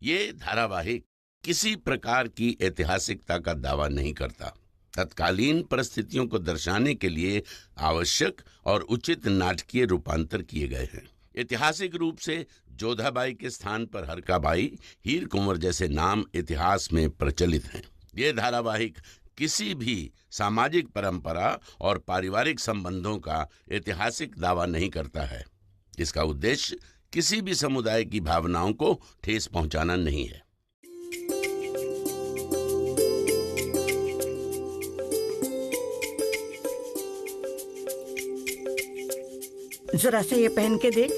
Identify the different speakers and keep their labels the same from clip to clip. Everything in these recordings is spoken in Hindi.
Speaker 1: ये धारावाहिक किसी प्रकार की ऐतिहासिकता का दावा नहीं करता। तत्कालीन परिस्थितियों को दर्शाने के लिए आवश्यक और उचित नाटकीय रूपांतर किए गए हैं। ऐतिहासिक रूप से जोधाबाई के स्थान पर हरकाबाई, हीर कुंवर जैसे नाम इतिहास में प्रचलित हैं। ये धारावाहिक किसी भी सामाजिक परंपरा और पारिवारिक संबंधों का ऐतिहासिक दावा नहीं करता है। इसका उद्देश्य किसी भी समुदाय की भावनाओं को ठेस पहुंचाना नहीं है।
Speaker 2: जरा से ये पहन के देख।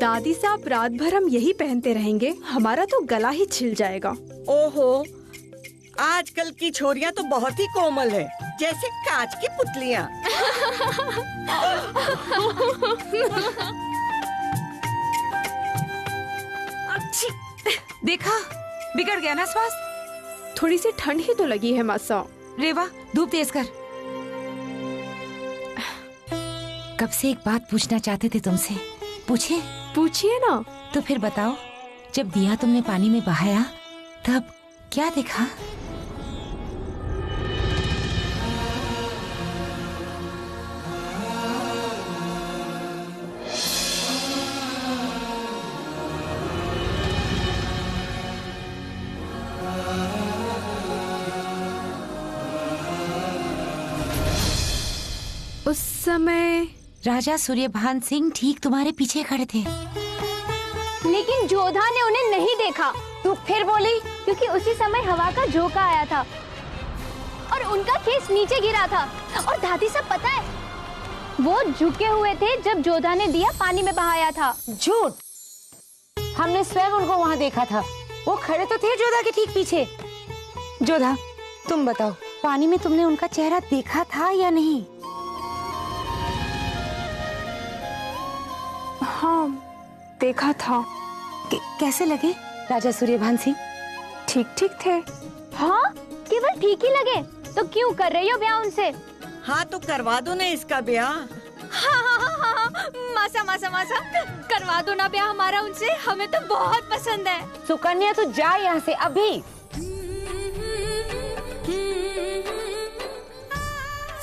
Speaker 3: दादी साहब, रात भर हम यही पहनते रहेंगे, हमारा तो गला ही छिल जाएगा।
Speaker 2: ओहो, आजकल की छोरियां तो बहुत ही कोमल है, जैसे कांच की पुतलियां।
Speaker 4: देखा, बिगड़ गया ना स्वास्थ्य।
Speaker 3: थोड़ी सी ठंड ही तो लगी है मासा।
Speaker 4: रेवा, धूप तेज कर। कब से एक बात पूछना चाहते थे तुमसे, पूछे?
Speaker 3: पूछिए ना।
Speaker 4: तो फिर बताओ, जब दिया तुमने पानी में बहाया तब क्या देखा?
Speaker 3: उस समय
Speaker 4: राजा सूर्यभान सिंह ठीक तुम्हारे पीछे खड़े थे।
Speaker 5: लेकिन जोधा ने उन्हें नहीं देखा। तू फिर बोली? क्योंकि उसी समय हवा का झोंका आया था और उनका केस नीचे गिरा था। और दादी सब पता है, वो झुके हुए थे जब जोधा ने दिया पानी में बहाया था।
Speaker 4: झूठ! हमने स्वयं उनको वहाँ देखा था। वो खड़े तो थे जोधा के ठीक पीछे। जोधा, तुम बताओ, पानी में तुमने उनका चेहरा देखा था या नहीं?
Speaker 3: हाँ, देखा था।
Speaker 4: कैसे लगे राजा सूर्यभान सिंह?
Speaker 3: ठीक ठीक थे।
Speaker 5: हाँ, केवल ठीक ही लगे तो क्यों कर रही हो ब्याह उनसे?
Speaker 2: हाँ तो करवा दो ना इसका ब्याह।
Speaker 5: हाँ, मासा मासा मासा, करवा दो ना ब्याह हमारा उनसे, हमें तो बहुत पसंद है।
Speaker 4: सुकन्या, तू जा यहाँ से अभी।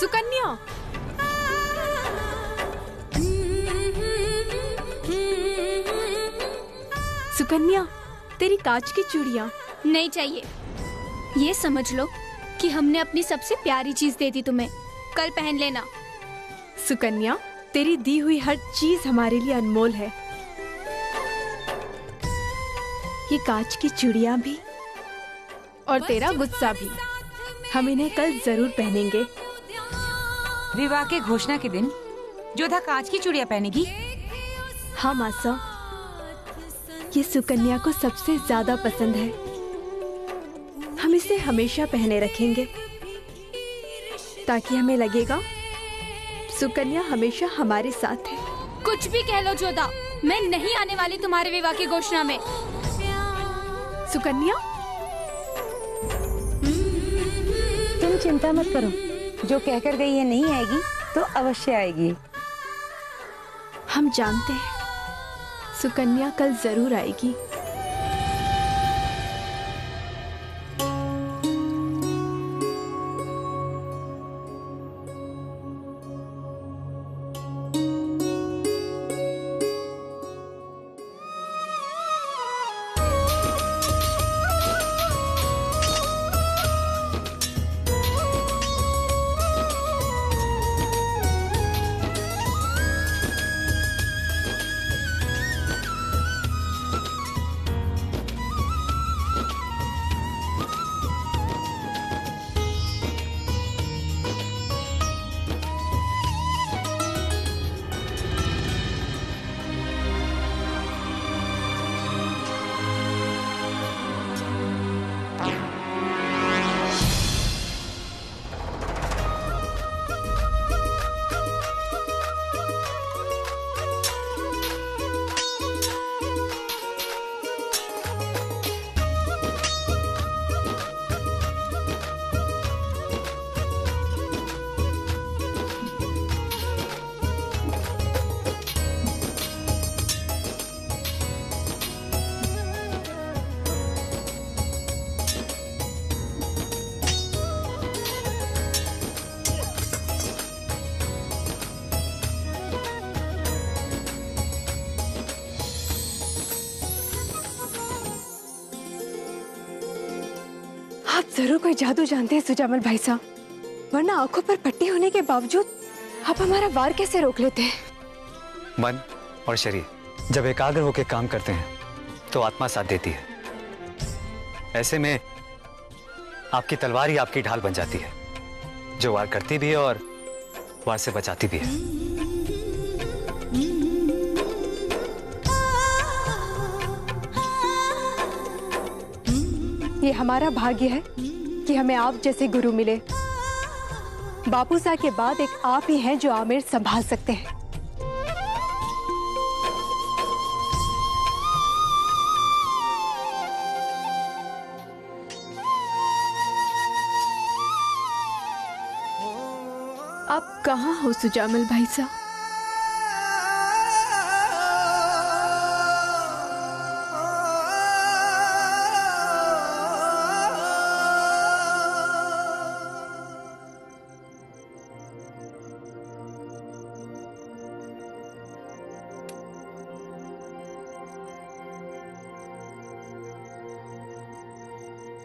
Speaker 3: सुकन्या, सुकन्या, तेरी कांच की चूड़ियाँ।
Speaker 5: नहीं चाहिए। ये समझ लो कि हमने अपनी सबसे प्यारी चीज दे दी तुम्हें, कल पहन लेना।
Speaker 3: सुकन्या, तेरी दी हुई हर चीज हमारे लिए अनमोल है। ये कांच की चूड़ियाँ भी और तेरा गुस्सा भी, हम इन्हें कल जरूर पहनेंगे।
Speaker 4: विवाह के घोषणा के दिन जोधा कांच की चूड़ियाँ पहनेगी?
Speaker 3: हाँ मासा, ये सुकन्या को सबसे ज्यादा पसंद है। हम इसे हमेशा पहने रखेंगे ताकि हमें लगेगा सुकन्या हमेशा हमारे साथ है।
Speaker 5: कुछ भी कह लो जोधा, मैं नहीं आने वाली तुम्हारे विवाह की घोषणा में।
Speaker 3: सुकन्या,
Speaker 4: तुम चिंता मत करो, जो कहकर गई है नहीं आएगी तो अवश्य आएगी।
Speaker 3: हम जानते हैं सुकन्या कल जरूर आएगी। आप जरूर कोई जादू जानते हैं सुजामल भाई साहब, वरना आंखों पर पट्टी होने के बावजूद आप हमारा वार कैसे रोक लेते हैं?
Speaker 6: मन और शरीर जब एकाग्र होकर काम करते हैं तो आत्मा साथ देती है। ऐसे में आपकी तलवार ही आपकी ढाल बन जाती है, जो वार करती भी है और वार से बचाती भी है।
Speaker 3: ये हमारा भाग्य है कि हमें आप जैसे गुरु मिले। बापू साहब के बाद एक आप ही हैं जो आमिर संभाल सकते हैं। आप कहाँ हो सुजामल भाई साहब?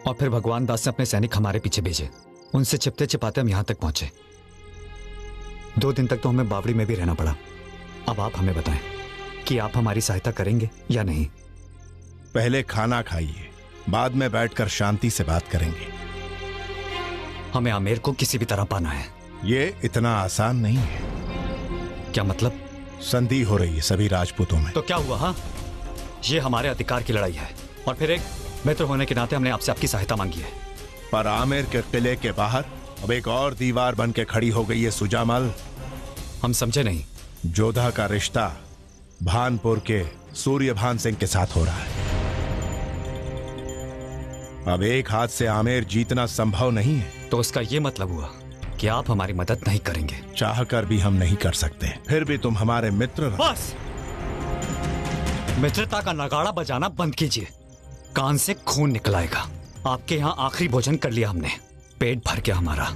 Speaker 6: और फिर भगवान दास ने अपने सैनिक हमारे पीछे भेजे। उनसे छिपते छिपाते हम यहां तक पहुंचे। 2 दिन तक तो हमें बावड़ी में भी रहना पड़ा। अब आप हमें बताएं कि आप हमारी सहायता करेंगे या नहीं।
Speaker 7: पहले खाना खाइए, बाद में बैठकर शांति से बात करेंगे।
Speaker 6: हमें आमेर को किसी भी तरह पाना है।
Speaker 7: ये इतना आसान नहीं है।
Speaker 6: क्या मतलब?
Speaker 7: संधि हो रही है सभी राजपूतों में।
Speaker 6: तो क्या हुआ? हाँ, ये हमारे अधिकार की लड़ाई है और फिर एक मित्र होने के नाते हमने आपसे आपकी सहायता मांगी है।
Speaker 7: पर आमेर के किले के बाहर अब एक और दीवार बन के खड़ी हो गई है सुजामल।
Speaker 6: हम समझे नहीं।
Speaker 7: जोधा का रिश्ता भानपुर के सूर्यभान सिंह के साथ हो रहा है। अब एक हाथ से आमेर जीतना संभव नहीं है।
Speaker 6: तो उसका ये मतलब हुआ कि आप हमारी मदद नहीं करेंगे?
Speaker 7: चाहकर भी हम नहीं कर सकते। फिर भी तुम हमारे मित्र।
Speaker 6: बस मित्रता का नगाड़ा बजाना बंद कीजिए। कान से खून निकल आएगा। आपके यहाँ आखिरी भोजन कर लिया हमने, पेट भर गया हमारा।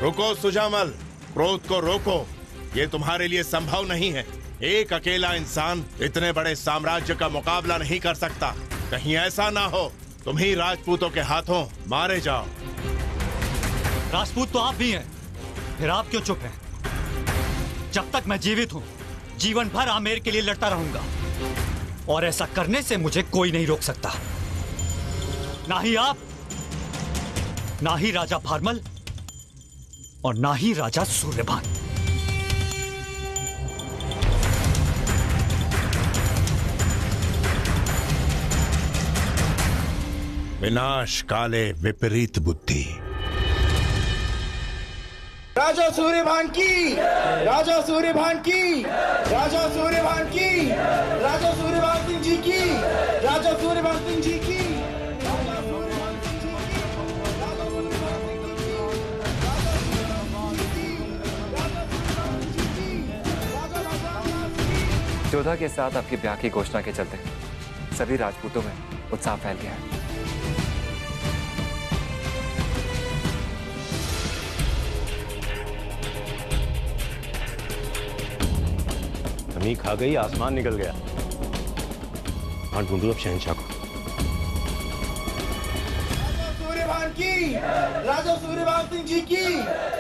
Speaker 7: रुको सुजामल, क्रोध को रोको। ये तुम्हारे लिए संभव नहीं है। एक अकेला इंसान इतने बड़े साम्राज्य का मुकाबला नहीं कर सकता। कहीं ऐसा ना हो तुम ही राजपूतों के हाथों मारे जाओ।
Speaker 6: राजपूत तो आप भी हैं, फिर आप क्यों चुप हैं? जब तक मैं जीवित हूं जीवन भर आमेर के लिए लड़ता रहूंगा और ऐसा करने से मुझे कोई नहीं रोक सकता। ना ही आप, ना ही राजा भारमल और ना ही राजा सूर्यभान।
Speaker 7: विनाश काले विपरीत बुद्धि।
Speaker 8: राजा सूर्यभान की, राजा सूर्यभान की, राजा सूर्यभान की, राजा सूर्यभान सिंह जी की, राजा सूर्यभान सिंह जी की, राजा सूर्यभान सिंह जी की, राजा सूर्यभान सिंह जी की, राजा सूर्यभान सिंह जी की।
Speaker 9: जोधा के साथ आपके ब्याह की घोषणा के चलते सभी राजपूतों में उत्साह फैल गया है।
Speaker 10: जमीन खा गई, आसमान निकल गया। हाँ, ढूंढो अब शहंशाह को।
Speaker 8: राजा सूर्यभान की, राजा सूर्यभान सिंह जी की,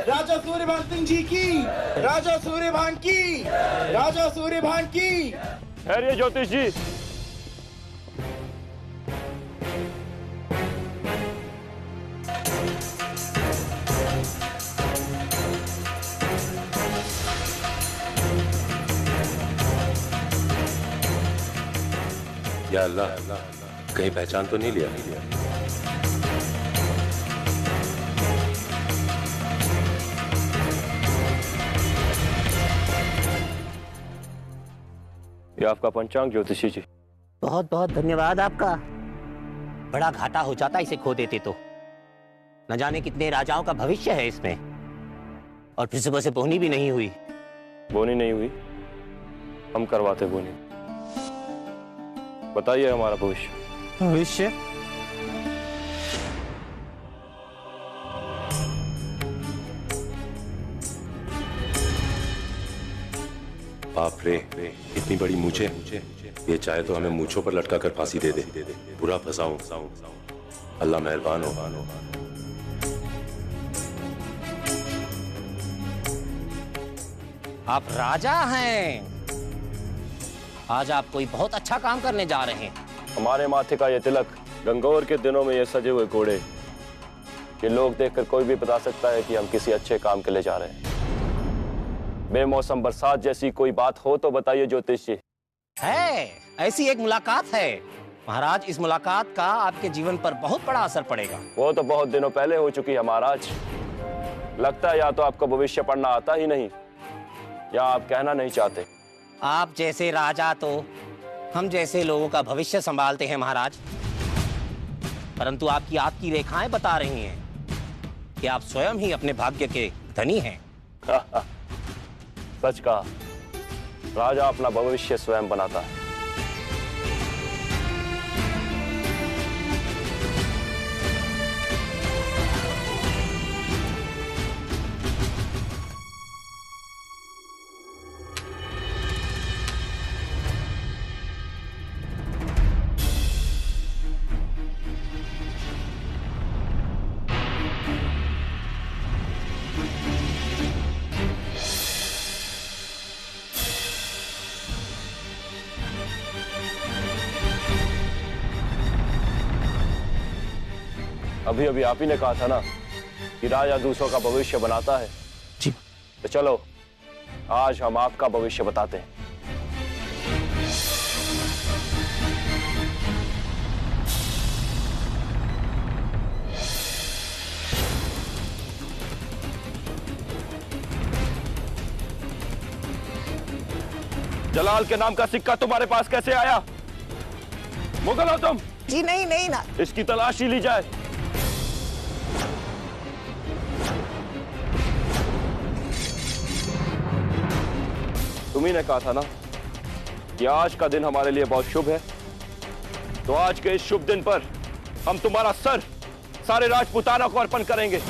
Speaker 8: राजा सूर्यभान सिंह जी की, राजा सूर्यभान की, राजा सूर्यभान की।
Speaker 10: ठहरिए ज्योतिष जी। या अल्लाह, कहीं पहचान तो नहीं लिया? ये आपका पंचांग ज्योतिषी जी।
Speaker 11: बहुत बहुत धन्यवाद आपका। बड़ा घाटा हो जाता इसे खो देते तो। न जाने कितने राजाओं का भविष्य है इसमें, और फिर सुबह से बोनी भी नहीं हुई।
Speaker 10: बोनी नहीं हुई? हम करवाते बोनी। बताइए हमारा भविष्य।
Speaker 11: भविष्य?
Speaker 10: बाप रे, इतनी बड़ी मूछें। ये चाहे तो हमें मूछों पर लटका कर फांसी दे दे। बुरा फंसाऊं। अल्लाह मेहरबान हो।
Speaker 11: आप राजा हैं। आज आप कोई बहुत अच्छा काम करने जा रहे हैं।
Speaker 12: हमारे माथे का ये तिलक, गंगौर के दिनों में ये सजे हुए घोड़े, ये लोग देखकर कोई भी बता सकता है कि हम किसी अच्छे काम के लिए जा रहे हैं। बेमौसम बरसात जैसी कोई बात हो तो बताइए ज्योतिष जी।
Speaker 11: है, ऐसी एक मुलाकात है महाराज। इस मुलाकात का आपके जीवन पर बहुत बड़ा असर पड़ेगा।
Speaker 12: वो तो बहुत दिनों पहले हो चुकी है महाराज। लगता है या तो आपको भविष्य पढ़ना आता ही नहीं, या आप कहना नहीं चाहते।
Speaker 11: आप जैसे राजा तो हम जैसे लोगों का भविष्य संभालते हैं महाराज, परंतु आपकी रेखाएं बता रही हैं कि आप स्वयं ही अपने भाग्य के धनी हैं।
Speaker 12: सच कहा, राजा अपना भविष्य स्वयं बनाता है। अभी अभी आप ही ने कहा था ना कि राजा दूसरों का भविष्य बनाता है।
Speaker 11: जी।
Speaker 12: तो चलो आज हम आपका भविष्य बताते हैं। जलाल के नाम का सिक्का तुम्हारे पास कैसे आया? मुगल हो तुम?
Speaker 2: जी नहीं ना।
Speaker 12: इसकी तलाशी ली जाए। तुम्ही ने कहा था ना कि आज का दिन हमारे लिए बहुत शुभ है, तो आज के इस शुभ दिन पर हम तुम्हारा सर सारे राजपुताना को अर्पण करेंगे।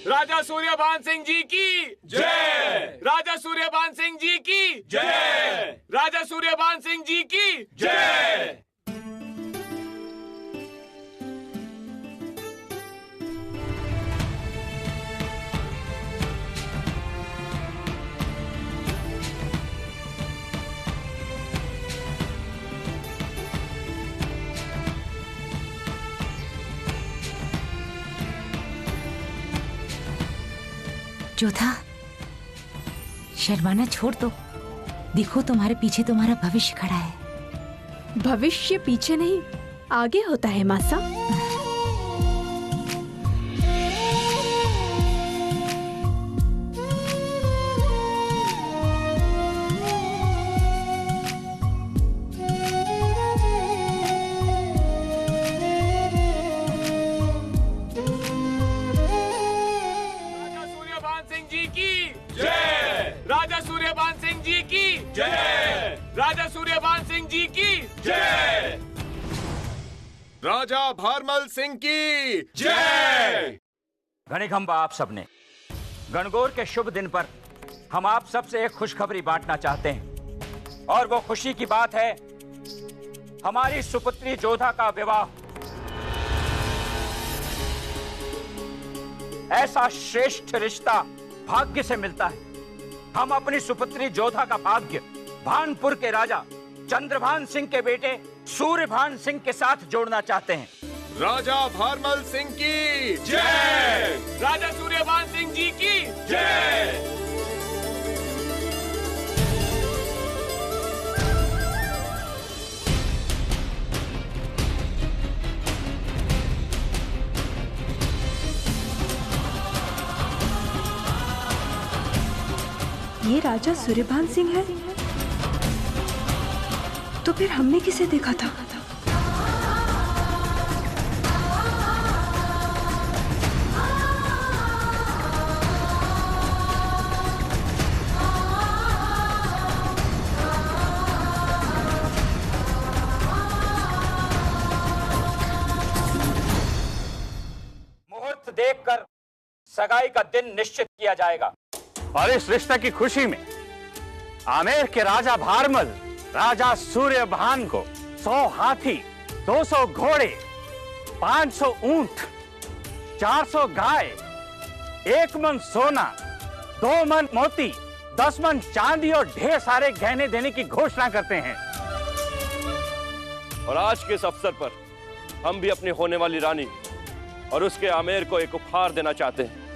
Speaker 13: राजा सूर्यभान सिंह जी की जय। राजा सूर्यभान सिंह जी की जय। राजा सूर्यभान सिंह जी की जय।
Speaker 4: जोधा, शर्माना छोड़ दो। देखो तुम्हारे पीछे तुम्हारा भविष्य खड़ा है।
Speaker 3: भविष्य पीछे नहीं आगे होता है मासा।
Speaker 13: राजा सूर्यभान सिंह जी की जय। राजा सूर्यभान सिंह जी की जय।
Speaker 7: राजा भारमल सिंह की
Speaker 14: जय। घनीघंबा आप सबने गणगौर के शुभ दिन पर हम आप सबसे एक खुशखबरी बांटना चाहते हैं और वो खुशी की बात है हमारी सुपुत्री जोधा का विवाह। ऐसा श्रेष्ठ रिश्ता भाग्य से मिलता है। हम अपनी सुपुत्री जोधा का भाग्य भानपुर के राजा चंद्रभान सिंह के बेटे सूर्यभान सिंह के साथ जोड़ना चाहते हैं।
Speaker 7: राजा भारमल सिंह की
Speaker 13: जय। राजा सूर्यभान सिंह जी की जय।
Speaker 3: ये राजा सूर्यभान सिंह है, तो फिर हमने किसे देखा था?
Speaker 14: मुहूर्त देखकर सगाई का दिन निश्चित किया जाएगा और इस रिश्ते की खुशी में आमेर के राजा भारमल राजा सूर्यभान को 100 हाथी, 200 घोड़े, 500 ऊंट, 400 गाय, 1 मन सोना, 2 मन मोती, 10 मन चांदी और ढेर सारे गहने देने की घोषणा करते हैं।
Speaker 12: और आज के इस अवसर पर हम भी अपनी होने वाली रानी और उसके आमेर को एक उपहार देना चाहते हैं।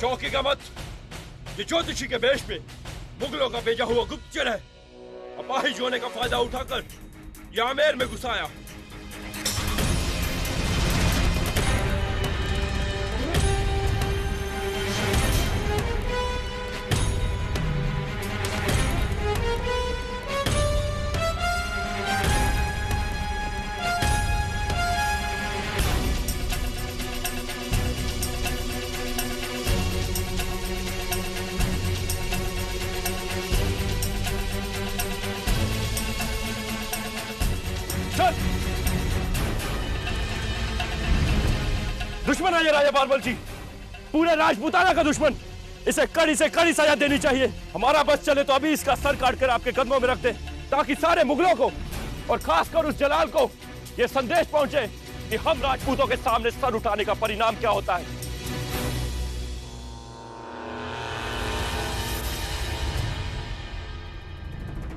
Speaker 15: चौंकेगा मत, ये ज्योतिषी के वेश में मुगलों का भेजा हुआ गुप्तचर है। अपाहिज होने का फायदा उठाकर ये आमेर में घुस आया।
Speaker 12: दुश्मन है ये राजा भारमल जी, पूरे राजपूताना का दुश्मन। इसे कड़ी से कड़ी सजा देनी चाहिए। हमारा बस चले तो अभी इसका सर काटकर आपके कदमों में रख दे, ताकि सारे मुगलों को और खासकर उस जलाल को ये संदेश पहुंचे कि हम राजपूतों के सामने सर उठाने का परिणाम क्या होता है।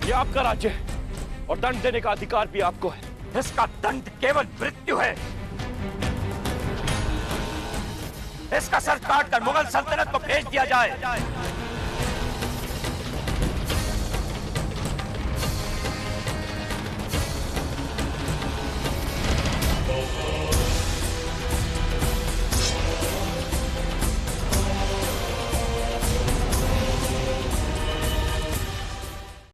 Speaker 12: ये आपका राज्य है और दंड देने का अधिकार भी आपको है।
Speaker 14: इसका दंड केवल मृत्यु है। इसका सर काटकर मुगल सल्तनत को भेज दिया जाए।